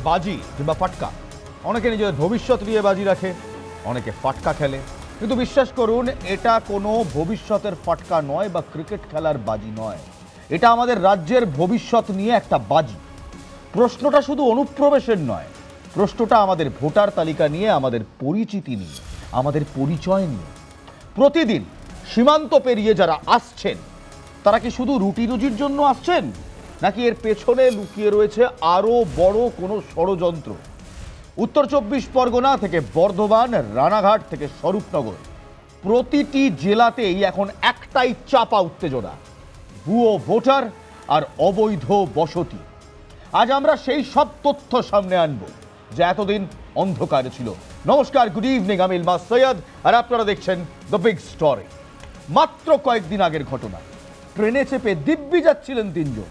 বাজি কিংবা ফাটকা, অনেকে নিজেদের ভবিষ্যৎ নিয়ে বাজি রাখে, অনেকে ফাটকা খেলে, কিন্তু বিশ্বাস করুন এটা কোনো ভবিষ্যতের ফাটকা নয় বা ক্রিকেট খেলার বাজি নয়। এটা আমাদের রাজ্যের ভবিষ্যৎ নিয়ে একটা বাজি। প্রশ্নটা শুধু অনুপ্রবেশের নয়, প্রশ্নটা আমাদের ভোটার তালিকা নিয়ে, আমাদের পরিচিতি নিয়ে, আমাদের পরিচয় নিয়ে। প্রতিদিন সীমান্ত পেরিয়ে যারা আসছেন তারা কি শুধু রুটি রুজির জন্য আসছেন, নাকি এর পেছনে লুকিয়ে রয়েছে আরও বড় কোনো ষড়যন্ত্র? উত্তর ২৪ পরগনা থেকে বর্ধমান, রানাঘাট থেকে স্বরূপনগর, প্রতিটি জেলাতেই এখন একটাই চাপা উত্তেজনা, ভুয়ো ভোটার আর অবৈধ বসতি। আজ আমরা সেই সব তথ্য সামনে আনব যা এতদিন অন্ধকারে ছিল। নমস্কার, গুড ইভিনিং, আমি ইলমাস সৈয়দ আর আপনারা দেখছেন দ্য বিগ স্টোরি। মাত্র কয়েকদিন আগের ঘটনা, ট্রেনে চেপে দিব্যি যাচ্ছিলেন তিনজন।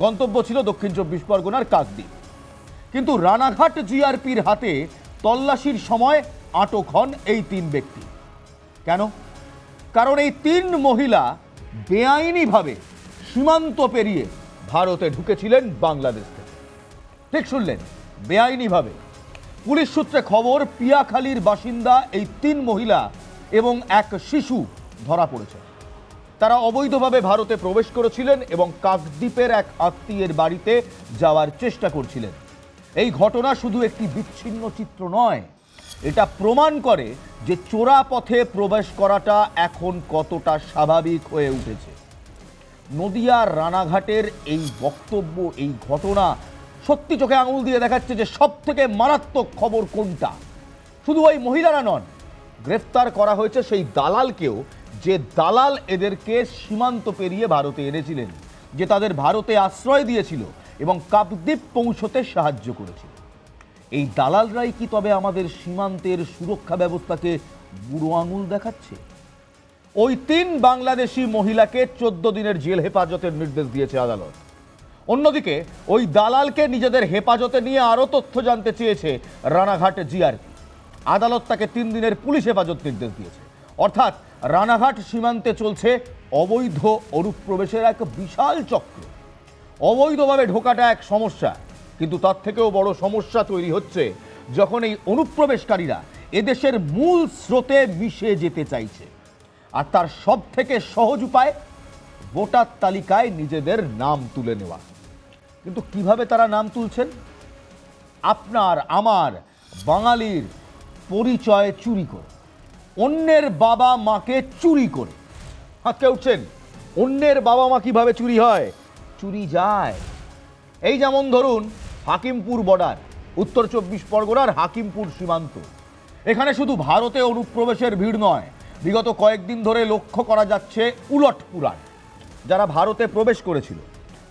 গন্তব্য ছিল দক্ষিণ ২৪ পরগনার কাকদ্বীপ, কিন্তু রানাঘাট জিআরপির হাতে তল্লাশির সময় আটক হন এই তিন ব্যক্তি। কেন? কারণ এই তিন মহিলা বেআইনিভাবে সীমান্ত পেরিয়ে ভারতে ঢুকেছিলেন বাংলাদেশ থেকে। ঠিক শুনলেন, বেআইনিভাবে। পুলিশ সূত্রে খবর, পিয়াখালীর বাসিন্দা এই তিন মহিলা এবং এক শিশু ধরা পড়েছে। তারা অবৈধভাবে ভারতে প্রবেশ করেছিলেন এবং কাকদ্বীপের এক আত্মীয়ের বাড়িতে যাওয়ার চেষ্টা করছিলেন। এই ঘটনা শুধু একটি বিচ্ছিন্ন চিত্র নয়, এটা প্রমাণ করে যে চোরা পথে প্রবেশ করাটা এখন কতটা স্বাভাবিক হয়ে উঠেছে। নদিয়ার রানাঘাটের এই বক্তব্য, এই ঘটনা সত্যি চোখে আঙুল দিয়ে দেখাচ্ছে যে সব থেকে মারাত্মক খবর কোনটা। শুধু ওই মহিলারা নন, গ্রেফতার করা হয়েছে সেই দালালকেও, যে দালাল এদেরকে সীমান্ত পেরিয়ে ভারতে এনেছিলেন, যে তাদের ভারতে আশ্রয় দিয়েছিল এবং কাকদ্বীপ পৌঁছতে সাহায্য করেছিল। এই দালালরাই কি তবে আমাদের সীমান্তের সুরক্ষা ব্যবস্থাকে বুড়ো আঙুল দেখাচ্ছে? ওই তিন বাংলাদেশি মহিলাকে 14 দিনের জেল হেফাজতের নির্দেশ দিয়েছে আদালত। অন্যদিকে ওই দালালকে নিজেদের হেফাজতে নিয়ে আরও তথ্য জানতে চেয়েছে রানাঘাট জিআরপি। আদালত তাকে 3 দিনের পুলিশ হেফাজত নির্দেশ দিয়েছে। অর্থাৎ রানাঘাট সীমান্তে চলছে অবৈধ অনুপ্রবেশের এক বিশাল চক্র। অবৈধভাবে ঢোকাটা এক সমস্যা, কিন্তু তার থেকেও বড় সমস্যা তৈরি হচ্ছে যখন এই অনুপ্রবেশকারীরা এদেশের মূল স্রোতে মিশে যেতে চাইছে। আর তার সব থেকে সহজ উপায় ভোটার তালিকায় নিজেদের নাম তুলে নেওয়া। কিন্তু কিভাবে তারা নাম তুলছেন? আপনার আমার বাঙালির পরিচয় চুরি করে, অন্যের বাবা মাকে চুরি করে। হাতকে উঠছেন, অন্যের বাবা মা কিভাবে চুরি হয়? চুরি যায়। এই যেমন ধরুন হাকিমপুর বর্ডার, উত্তর 24 পরগনার হাকিমপুর সীমান্ত। এখানে শুধু ভারতে অনুপ্রবেশের ভিড় নয়, বিগত কয়েকদিন ধরে লক্ষ্য করা যাচ্ছে উলট পুরাণ। যারা ভারতে প্রবেশ করেছিল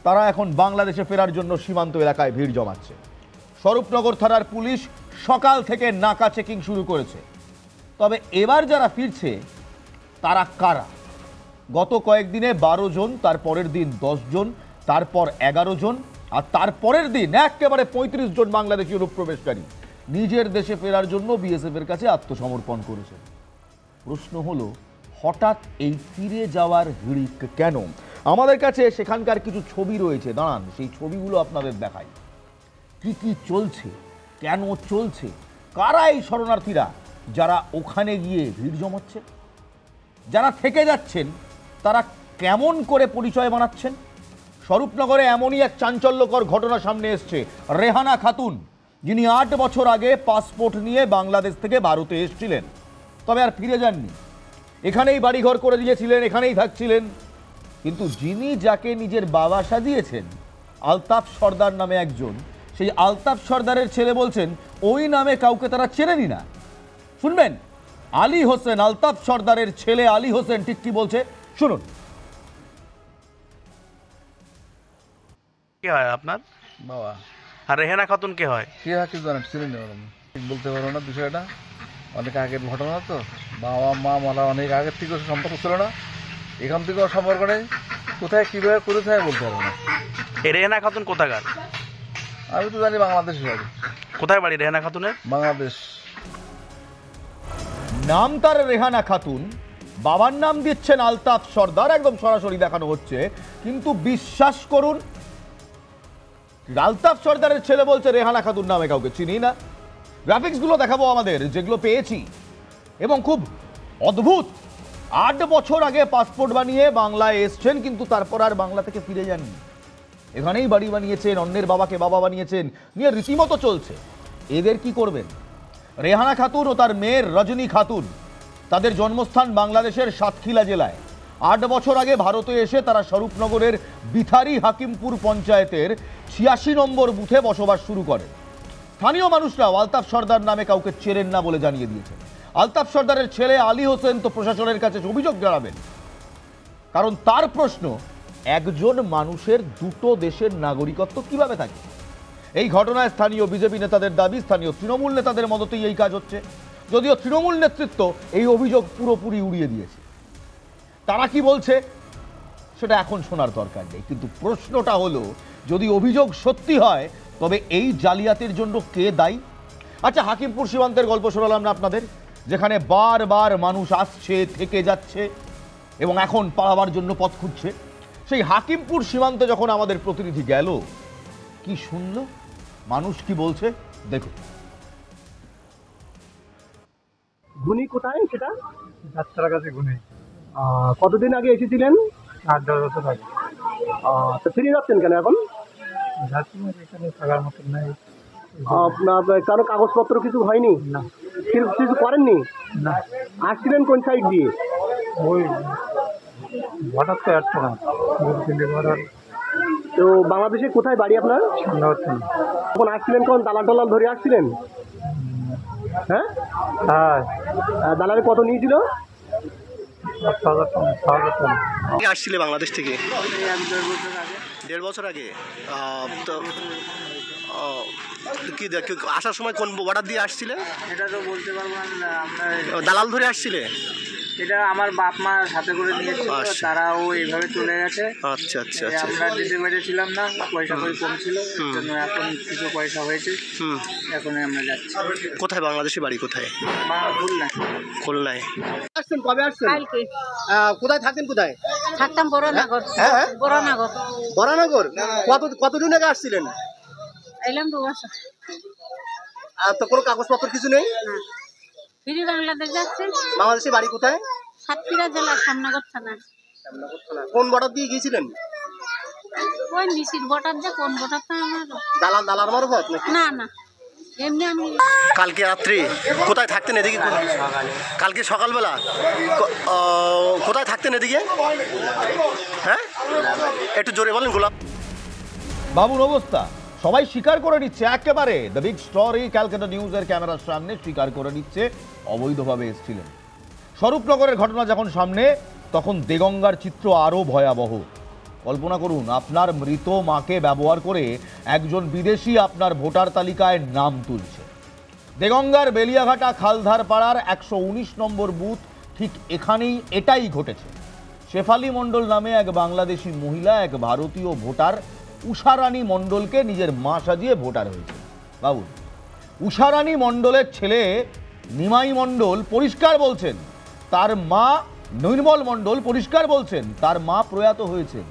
তারা এখন বাংলাদেশে ফেরার জন্য সীমান্ত এলাকায় ভিড় জমাচ্ছে। স্বরূপনগর থানার পুলিশ সকাল থেকে নাকা চেকিং শুরু করেছে। তবে এবার যারা ফিরছে তারা কারা? গত কয়েকদিনে 12 জন, তার পরের দিন 10 জন, তারপর 11 জন, আর তারপরের দিন একেবারে 35 জন বাংলাদেশি অনুপ্রবেশকারী নিজের দেশে ফেরার জন্য বিএসএফ এর কাছে আত্মসমর্পণ করেছে। প্রশ্ন হলো, হঠাৎ এই ফিরে যাওয়ার হিড়িক কেন? আমাদের কাছে সেখানকার কিছু ছবি রয়েছে, দাঁড়ান সেই ছবিগুলো আপনাদের দেখাই। কি কি চলছে, কেন চলছে, কারা এই শরণার্থীরা যারা ওখানে গিয়ে ভিড় জমাচ্ছে? যারা থেকে যাচ্ছেন তারা কেমন করে পরিচয় বানাচ্ছেন? স্বরূপনগরে এমনই এক চাঞ্চল্যকর ঘটনা সামনে এসছে। রেহানা খাতুন, যিনি 8 বছর আগে পাসপোর্ট নিয়ে বাংলাদেশ থেকে ভারতে এসেছিলেন, তবে আর ফিরে যাননি। এখানেই বাড়িঘর করে দিয়েছিলেন, এখানেই থাকছিলেন। কিন্তু যিনি যাকে নিজের বাবা সাজিয়েছেন, আলতাফ সর্দার নামে একজন, সেই আলতাফ সর্দারের ছেলে বলছেন ওই নামে কাউকে তারা চেনেনি না। শুনবেন, আলী হোসেন, আলতাফ সর্দারের ছেলে আলী হোসেন ঠিক কি বলছে শুনুন। কে হয় আপনার বাবা? আর রেহানা খাতুন কে হয়? কে হয় কিছু জানেন, চিনি না, ঠিক বলতে পারবো না বিষয়টা। অনেক আগের ঘটনা তো, বাবা মা মারা অনেক আগের থেকে সম্পর্ক ছিল না, এখান থেকেও সম্পর্ক নেই। কোথায় কীভাবে করেছে বলতে পারবো না। এই রেহানা খাতুন কোথাকার? আমি তো জানি বাংলাদেশের বাড়ি। কোথায় বাড়ি রেহানা খাতুনের? বাংলাদেশ। নাম তার রেহানা খাতুন, বাবার নাম দিচ্ছেন আলতাফ সর্দার, একদম সরাসরি দেখানো হচ্ছে। কিন্তু বিশ্বাস করুন, আলতাফ সর্দারের ছেলে বলছে রেহানা খাতুন নামে কাউকে চিনি না। গ্রাফিক্সগুলো দেখাবো আমাদের, যেগুলো পেয়েছি, এবং খুব অদ্ভুত। 8 বছর আগে পাসপোর্ট বানিয়ে বাংলায় এসছেন, কিন্তু তারপর আর বাংলা থেকে ফিরে যাননি। এখানেই বাড়ি বানিয়েছেন, অন্যের বাবাকে বাবা বানিয়েছেন, নিয়ে রীতিমতো চলছে। এদের কি করবেন? রেহানা খাতুন ও তার মেয়ের রজনী খাতুন, তাদের জন্মস্থান বাংলাদেশের সাতক্ষীরা জেলায়। 8 বছর আগে ভারতে এসে তারা স্বরূপনগরের বিথারি হাকিমপুর পঞ্চায়েতের 86 নম্বর বুথে বসবাস শুরু করেন। স্থানীয় মানুষরাও আলতাফ সর্দার নামে কাউকে চেনেন না বলে জানিয়ে দিয়েছেন। আলতাফ সর্দারের ছেলে আলী হোসেন তো প্রশাসনের কাছে অভিযোগ জানাবেন, কারণ তার প্রশ্ন, একজন মানুষের দুটো দেশের নাগরিকত্ব কিভাবে থাকে? এই ঘটনায় স্থানীয় বিজেপি নেতাদের দাবি, স্থানীয় তৃণমূল নেতাদের মদতেই এই কাজ হচ্ছে, যদিও তৃণমূল নেতৃত্ব এই অভিযোগ পুরোপুরি উড়িয়ে দিয়েছে। তারা কি বলছে সেটা এখন শোনার দরকার নেই, কিন্তু প্রশ্নটা হলো, যদি অভিযোগ সত্যি হয় তবে এই জালিয়াতির জন্য কে দায়ী? আচ্ছা, হাকিমপুর সীমান্তের গল্প শোনালাম না আপনাদের, যেখানে বারবার মানুষ আসছে, থেকে যাচ্ছে এবং এখন পালাবার জন্য পথ খুঁজছে। সেই হাকিমপুর সীমান্তে যখন আমাদের প্রতিনিধি গেল, কি শুনল, মানুষ কি বলছে দেখুন। গুনি কোথায় সেটা? যাত্রার কাছে গুনে কতদিন আগে এসেছিলেন? 8-10 বছর আগে তো ফিরে যাচ্ছেন কেন এখন? যাচ্ছি না, এখানে থাকার মতন নাই। আপনার কারো কাগজপত্র কিছু হয়নি? না কিছু করেননি? না, আসছিলেন কোন সাইড দিয়ে? ওই হঠাৎ তো আসছে না, দিল্লি ঘর তো বাংলাদেশে কোথায় বাড়ি আপনার? সন্ধ্যা হচ্ছে না। তখন আসছিলেন কোন দালাল টালাল ধরে আসছিলেন? হ্যাঁ, হ্যাঁ, দালালে কত নিয়েছিল? 10,000 টাকা। আসছিলে বাংলাদেশ থেকে 1.5 বছর আগে। তো কি আসার সময় কোন বর্ডার দিয়ে আসছিলে? এটা তো বলতে পারবো না, আমরা দালাল ধরে আসছিলে? এটা আমার বাপ মা সাথে করে নিয়েছিল, আচ্ছা। তারাও এইভাবে চলে গেছে। আচ্ছা আচ্ছা এই আচ্ছা। আমরা দিতে পেরেছিলাম না, পয়সা করি কম ছিল, এর জন্য এখন কিছু পয়সা হয়েছে, হুম। এখন আমরা যাচ্ছি। কোথায় বাংলাদেশে বাড়ি কোথায়? মা ভুল না, খুলনায়। আসছেন কবে আসছেন? কালকে কোথায় থাকেন কোথায়? থাকতাম বড়নগর। হ্যাঁ? বড়নগর বরানগর। কতদিন আগে আসছিলেন? এলাম 2 বছর। তো কোনো কাগজপত্র কিছু নেই? ফিরি বাংলাদেশ যাচ্ছে। বাংলাদেশে বাড়ি কোথায়? সাতক্ষীরা জেলা শ্যামনগর থানা। কোন বর্ডার দিয়ে গিয়েছিলেন? ওই নিশির ভোটার যে কোন ভোটারটা আমার দালাল মারফত নাকি? না না, এমনি আমি কালকে রাত্রি কোথায় থাকতেন এদিকে? কালকে সকালবেলা কোথায় থাকতেন এদিকে? হ্যাঁ, একটু জোরে বলেন। গোলাপ বাবুর অবস্থা সবাই স্বীকার করে নিচ্ছে, একেবারে দ্য বিগ স্টোরি ক্যালকাটা নিউজের ক্যামেরার সামনে স্বীকার করে নিচ্ছে অবৈধভাবে এসেছিলেন। স্বরূপনগরের ঘটনা যখন সামনে, তখন দেগঙ্গার চিত্র আরও ভয়াবহ। কল্পনা করুন, আপনার মৃত মাকে ব্যবহার করে একজন বিদেশি আপনার ভোটার তালিকায় নাম তুলছে। দেগঙ্গার বেলিয়াঘাটা খালধার পাড়ার 119 নম্বর বুথ, ঠিক এখানেই এটাই ঘটেছে। শেফালি মণ্ডল নামে এক বাংলাদেশি মহিলা এক ভারতীয় ভোটার উষারানী মণ্ডলকে নিজের মা সাজিয়ে ভোটার হয়েছে। বাবু, উষারানী মণ্ডলের ছেলে নিমাই মণ্ডল পরিষ্কার বলছেন তার মা, নির্মল মণ্ডল পরিষ্কার বলছেন তার মা প্রয়াত হয়েছেন,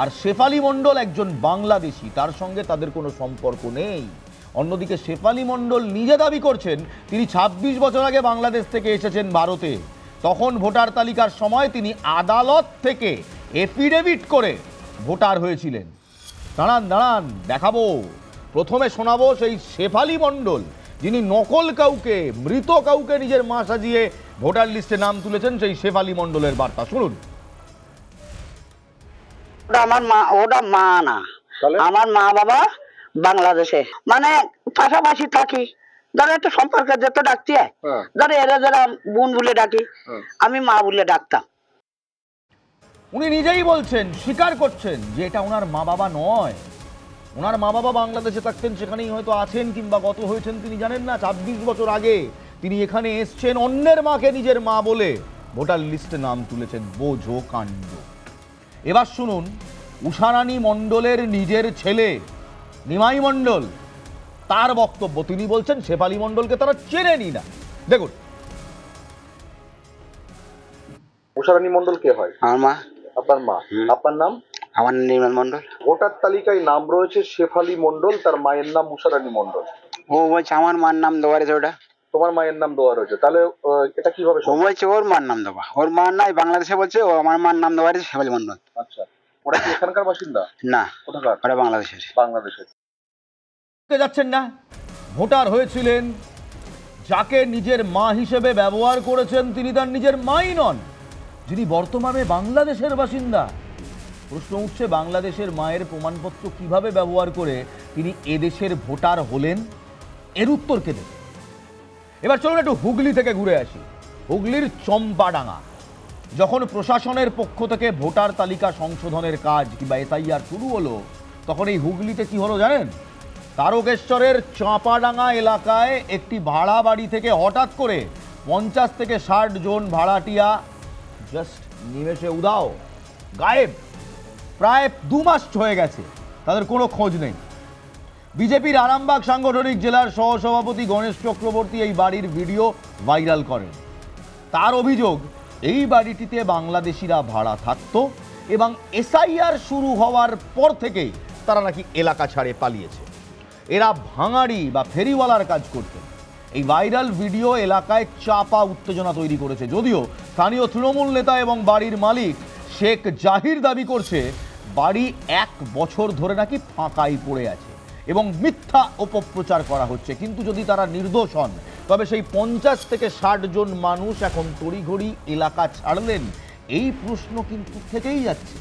আর শেফালি মণ্ডল একজন বাংলাদেশি, তার সঙ্গে তাদের কোনো সম্পর্ক নেই। অন্যদিকে শেফালি মণ্ডল নিজে দাবি করছেন তিনি 26 বছর আগে বাংলাদেশ থেকে এসেছেন ভারতে। তখন ভোটার তালিকার সময় তিনি আদালত থেকে এফিডেভিট করে ভোটার হয়েছিলেন। দাঁড়ান দেখাবো। প্রথমে শোনাবো সেই শেফালি মণ্ডল, যিনি নকল কাউকে, মৃত কাউকে নিজের মা সাজিয়ে ভোটার লিস্টে নাম তুলেছেন, সেই শেফালি মণ্ডলের বার্তা শুনুন। ওটা মা না, আমার মা বাবা বাংলাদেশে, মানে পাশাপাশি থাকি। ধরো একটা সম্পর্কের যত ডাকতে হয়, ধরো এরা যারা বোন বলে ডাকি, আমি মা বলে ডাকতাম। উনি নিজেই বলছেন, স্বীকার করছেন যে এটা ওনার মা বাবা নয়। ওনার মা বাবা বাংলাদেশে থাকতেন, সেখানেই হয়তো আছেন কিংবা গত হয়েছেন তিনি জানেন না। 26 বছর আগে তিনি এখানে এসছেন, অন্যের মাকে নিজের মা বলে ভোটার লিস্টে নাম তুলেছেন। বোঝো কাণ্ড। এবার শুনুন উষারানী মণ্ডলের নিজের ছেলে নিমাই মণ্ডল, তার বক্তব্য। তিনি বলছেন শেফালি মণ্ডলকে তারা চেনেনি না। দেখুন। উষারানী মণ্ডল কে হয়? আমার মা। আপনার মা। আপনার নাম? আমার নির্মল মন্ডল। ভোটার তালিকায় নাম রয়েছে শেফালি মন্ডল, তার মায়ের নাম উষারানী মন্ডল। ও বলছে আমার মার নাম দেওয়া রয়েছে, ওটা তোমার মায়ের নাম দেওয়া রয়েছে, তাহলে এটা কিভাবে ও বলছে ওর মার নাম দেওয়া, ওর মার নাই বাংলাদেশে বলছে, ও আমার মার নাম দেওয়া রয়েছে শেফালি মন্ডল। আচ্ছা, ওরা কি এখানকার বাসিন্দা? না, কোথাকার? ওটা বাংলাদেশের। বাংলাদেশের। যাচ্ছেন না, ভোটার হয়েছিলেন, যাকে নিজের মা হিসেবে ব্যবহার করেছেন তিনি তার নিজের মাই নন, যিনি বর্তমানে বাংলাদেশের বাসিন্দা। প্রশ্ন উঠছে, বাংলাদেশের মায়ের প্রমাণপত্র কিভাবে ব্যবহার করে তিনি এদেশের ভোটার হলেন? এর উত্তর কে দেবে? এবার চলুন একটু হুগলি থেকে ঘুরে আসি। হুগলির চম্পাডাঙ্গা, যখন প্রশাসনের পক্ষ থেকে ভোটার তালিকা সংশোধনের কাজ কিংবা এসআইআর শুরু হলো, তখন এই হুগলিতে কি হলো জানেন? তারকেশ্বরের চাঁপাডাঙ্গা এলাকায় একটি ভাড়া বাড়ি থেকে হঠাৎ করে 50 থেকে 60 জন ভাড়াটিয়া জাস্ট নিমেষে উধাও, গায়েব। প্রায় 2 মাস হয়ে গেছে, তাদের কোনো খোঁজ নেই। বিজেপির আরামবাগ সাংগঠনিক জেলার সহসভাপতি গণেশ চক্রবর্তী এই বাড়ির ভিডিও ভাইরাল করেন। তার অভিযোগ, এই বাড়িটিতে বাংলাদেশিরা ভাড়া থাকতো এবং এসআইআর শুরু হওয়ার পর থেকেই তারা নাকি এলাকা ছাড়ে পালিয়েছে। এরা ভাঙাড়ি বা ফেরিওয়ালার কাজ করতেন। এই ভাইরাল ভিডিও এলাকায় চাপা উত্তেজনা তৈরি করেছে, যদিও স্থানীয় তৃণমূল নেতা এবং বাড়ির মালিক শেখ জাহির দাবি করছে বাড়ি 1 বছর ধরে নাকি ফাঁকাই পড়ে আছে এবং মিথ্যা অপপ্রচার করা হচ্ছে। কিন্তু যদি তারা নির্দোষ হন, তবে সেই 50 থেকে 60 জন মানুষ এখন তড়িঘড়ি এলাকা ছাড়লেন, এই প্রশ্ন কিন্তু থেকেই যাচ্ছে।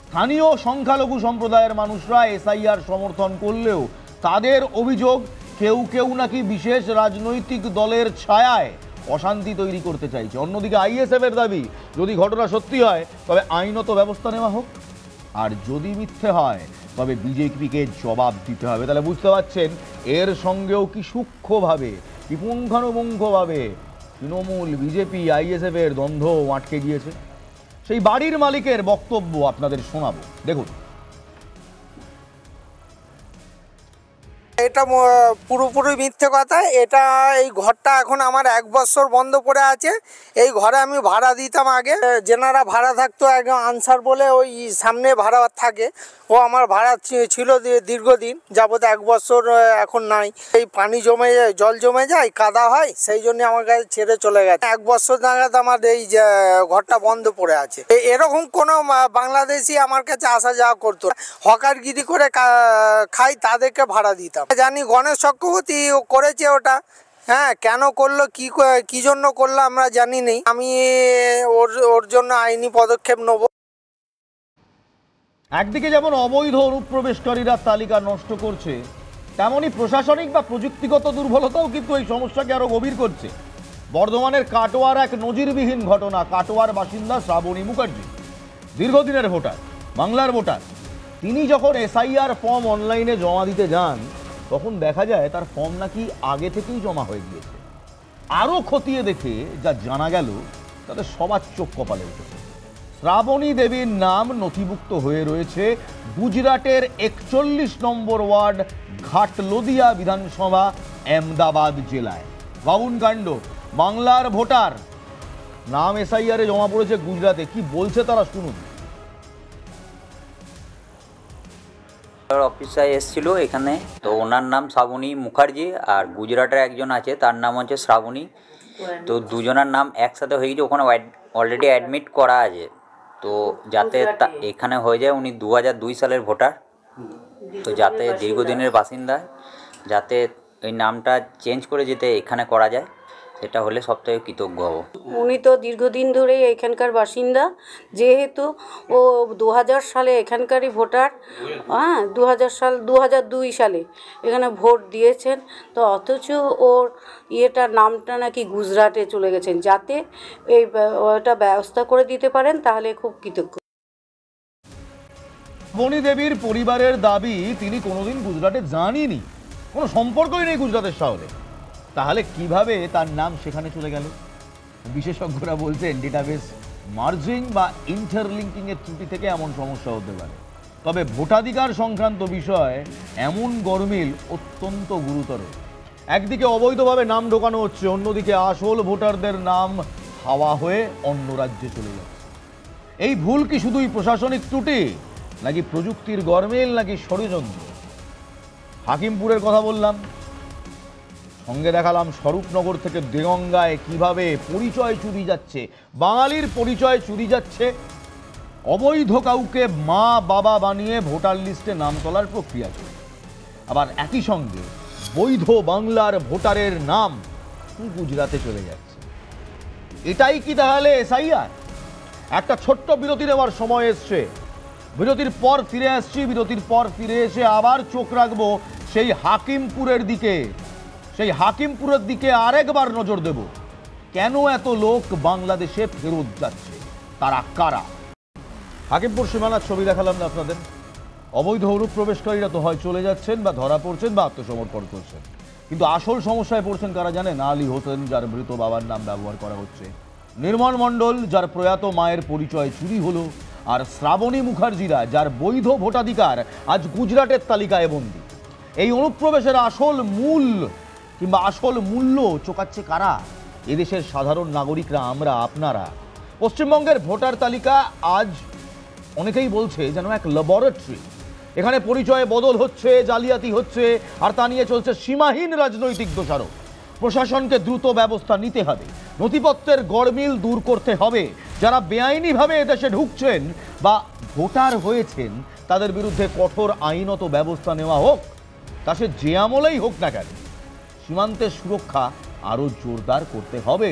স্থানীয় সংখ্যালঘু সম্প্রদায়ের মানুষরা এসআইআর সমর্থন করলেও তাদের অভিযোগ, কেউ কেউ নাকি বিশেষ রাজনৈতিক দলের ছায়ায় অশান্তি তৈরি করতে চাইছে। অন্যদিকে আইএসএফের দাবি, যদি ঘটনা সত্যি হয় তবে আইনত ব্যবস্থা নেওয়া হোক, আর যদি মিথ্যে হয় তবে বিজেপিকে জবাব দিতে হবে। তাহলে বুঝতে পারছেন এর সঙ্গেও কি সূক্ষ্মভাবে, কি পুঙ্খানুপুঙ্খভাবে তৃণমূল, বিজেপি, আইএসএফের দ্বন্দ্ব আটকে গিয়েছে। সেই বাড়ির মালিকের বক্তব্য আপনাদের শোনাবো, দেখুন। এটা পুরোপুরি মিথ্যে কথা। এটা এই ঘরটা এখন আমার 1 বছর বন্ধ পড়ে আছে। এই ঘরে আমি ভাড়া দিতাম আগে, যেনারা ভাড়া থাকতো একদম আনসার বলে ওই সামনে ভাড়া থাকে, ও আমার ভাড়া ছিল দীর্ঘদিন যাবত, 1 বছর এখন নাই। এই পানি জমে যায়, জল জমে যায়, কাদা হয়, সেই জন্য আমার কাছে ছেড়ে চলে গেছে। 1 বছর নাগাদ আমার এই ঘরটা বন্ধ পড়ে আছে। এরকম কোনো বাংলাদেশি আমার কাছে আসা যাওয়া করতো, হকারগিরি করে খাই, তাদেরকে ভাড়া দিতাম। জানি গণেশ চক্রবর্তী করেছে ওটা, হ্যাঁ, কেন করলো, কি জন্য করলো আমরা জানি নেই। আমি ওর জন্য আইনি পদক্ষেপ নেব। একদিকে যেমন অবৈধ অনুপ্রবেশকারীরা তালিকা নষ্ট করছে, তেমনই প্রশাসনিক বা প্রযুক্তিগত দুর্বলতাও কিন্তু এই সমস্যাকে আরো গভীর করছে। বর্ধমানের কাটোয়ার এক নজিরবিহীন ঘটনা। কাটোয়ার বাসিন্দা শ্রাবণী মুখার্জি, দীর্ঘদিনের ভোটার, বাংলার ভোটার। তিনি যখন এসআইআর ফর্ম অনলাইনে জমা দিতে যান, তখন দেখা যায় তার ফর্ম নাকি আগে থেকেই জমা হয়ে গিয়েছে। আরও খতিয়ে দেখে যা জানা গেল, তাতে সবার চোখ কপালে উঠেছে। শ্রাবণী দেবীর নাম নথিভুক্ত হয়ে রয়েছে গুজরাটের 41 নম্বর ওয়ার্ড ঘাটলদিয়া বিধানসভা, আহমেদাবাদ জেলায়। বাউন কাণ্ড, বাংলার ভোটার, নাম এসআইআরে জমা পড়েছে গুজরাটে। কি বলছে তারা শুনুন। অফিসার এসেছিল এখানে, তো ওনার নাম শ্রাবণী মুখার্জি, আর গুজরাটের একজন আছে তার নাম হচ্ছে শ্রাবণী। তো দুজনের নাম একসাথে হয়ে গেছে, ওখানে অলরেডি অ্যাডমিট করা আছে। তো যাতে এখানে হয়ে যায়, উনি 2002 সালের ভোটার, তো যাতে দীর্ঘদিনের বাসিন্দা, যাতে এই নামটা চেঞ্জ করে যেতে এখানে করা যায়, সেটা হলে সবথেকে কৃতজ্ঞ হব। উনি তো দীর্ঘদিন ধরেই এখানকার বাসিন্দা, যেহেতু ও 2000 সালে এখানকারই ভোটার, হ্যাঁ, 2002 সালে এখানে ভোট দিয়েছেন। তো অথচ ওর নামটা নাকি গুজরাটে চলে গেছেন, যাতে ওটা ব্যবস্থা করে দিতে পারেন, তাহলে খুব কৃতজ্ঞ। বনি দেবীর পরিবারের দাবি, তিনি কোনোদিন গুজরাটে যানইনি, কোনো সম্পর্কই নেই গুজরাটের শহরে। তাহলে কিভাবে তার নাম সেখানে চলে গেল? বিশেষজ্ঞরা বলছেন ডেটাবেস মার্জিং বা ইন্টারলিঙ্কিংয়ের ত্রুটি থেকে এমন সমস্যা হতে পারে। তবে ভোটাধিকার সংক্রান্ত বিষয় এমন গরমিল অত্যন্ত গুরুতর। একদিকে অবৈধভাবে নাম ঢোকানো হচ্ছে, অন্যদিকে আসল ভোটারদের নাম হাওয়া হয়ে অন্য রাজ্যে চলে যাচ্ছে। এই ভুল কি শুধুই প্রশাসনিক ত্রুটি, নাকি প্রযুক্তির গরমিল, নাকি ষড়যন্ত্র? হাকিমপুরের কথা বললাম, সঙ্গে দেখালাম স্বরূপনগর থেকে দেগঙ্গায় কিভাবে পরিচয় চুরি যাচ্ছে, বাঙালির পরিচয় চুরি যাচ্ছে। অবৈধ কাউকে মা বাবা বানিয়ে ভোটার লিস্টে নাম তোলার প্রক্রিয়া চলছে। আবার একই সঙ্গে বৈধ বাংলার ভোটারের নাম গুজরাটে চলে যাচ্ছে। এটাই কি তাহলে এসআইআর? একটা ছোট্ট বিরতি নেওয়ার সময় এসছে। বিরতির পর ফিরে আসছি। বিরতির পর ফিরে এসে আবার চোখ রাখবো সেই হাকিমপুরের দিকে। সেই হাকিমপুরের দিকে আরেকবার নজর দেব। কেন এত লোক বাংলাদেশে ফেরত যাচ্ছে, তারা কারা? হাকিমপুর সীমানার ছবি দেখালাম না আপনাদের। অবৈধ অনুপ্রবেশকারীরা তো হয় চলে যাচ্ছেন, বা ধরা পড়ছেন, বা আত্মসমর্পণ করছেন। কিন্তু আসল সমস্যায় পড়ছেন কারা জানেন? আলী হোসেন, যার মৃত বাবার নাম ব্যবহার করা হচ্ছে, নির্মল মণ্ডল, যার প্রয়াত মায়ের পরিচয় চুরি হলো, আর শ্রাবণী মুখার্জিরা, যার বৈধ ভোটাধিকার আজ গুজরাটের তালিকায় বন্দী। এই অনুপ্রবেশের আসল মূল কিংবা আসল মূল্য চোকাচ্ছে কারা? এদেশের সাধারণ নাগরিকরা, আমরা, আপনারা। পশ্চিমবঙ্গের ভোটার তালিকা আজ অনেকেই বলছে যেন এক ল্যাবরেটরি। এখানে পরিচয় বদল হচ্ছে, জালিয়াতি হচ্ছে, আর তা নিয়ে চলছে সীমাহীন রাজনৈতিক দোষারোপ। প্রশাসনকে দ্রুত ব্যবস্থা নিতে হবে, নথিপত্রের গড়মিল দূর করতে হবে। যারা বেআইনিভাবে এদেশে ঢুকছেন বা ভোটার হয়েছেন, তাদের বিরুদ্ধে কঠোর আইনত ব্যবস্থা নেওয়া হোক, তা সে যে আমলেই হোক না কেন। সীমান্তের সুরক্ষা আরও জোরদার করতে হবে।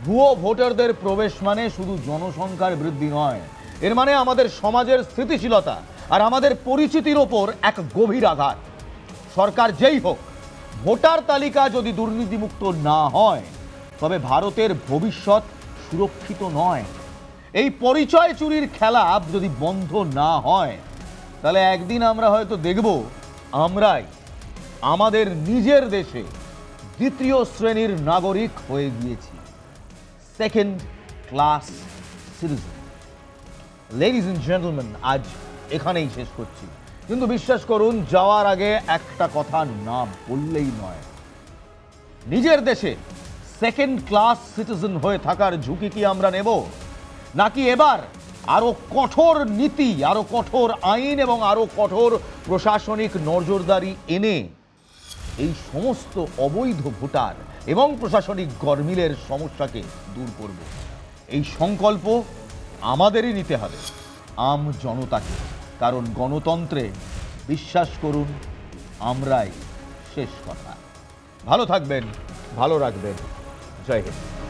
ভুয়ো ভোটারদের প্রবেশ মানে শুধু জনসংখ্যার বৃদ্ধি নয়, এর মানে আমাদের সমাজের স্থিতিশীলতা আর আমাদের পরিচিতির ওপর এক গভীর আঘাত। সরকার যেই হোক, ভোটার তালিকা যদি দুর্নীতিমুক্ত না হয়, তবে ভারতের ভবিষ্যৎ সুরক্ষিত নয়। এই পরিচয় চুরির খেলা যদি বন্ধ না হয়, তাহলে একদিন আমরা হয়তো দেখব আমরাই আমাদের নিজের দেশে দ্বিতীয় শ্রেণীর নাগরিক হয়ে গিয়েছি, second class citizen. Ladies and gentleman, আজ এখানেই শেষ করছি, কিন্তু বিশ্বাস করুন, যাওয়ার আগে একটা কথা না বললেই নয়। নিজের দেশে সেকেন্ড ক্লাস সিটিজেন হয়ে থাকার ঝুঁকি কি আমরা নেব, নাকি এবার আরো কঠোর নীতি, আরো কঠোর আইন এবং আরো কঠোর প্রশাসনিক নজরদারি এনে এই সমস্ত অবৈধ ভোটার এবং প্রশাসনিক গরমিলের সমস্যাকে দূর করব? এই সংকল্প আমাদেরই নিতে হবে, আম জনতাকে। কারণ গণতন্ত্রে বিশ্বাস করুন, আমরাই শেষ কথা। ভালো থাকবেন, ভালো রাখবেন। জয় হিন্দ।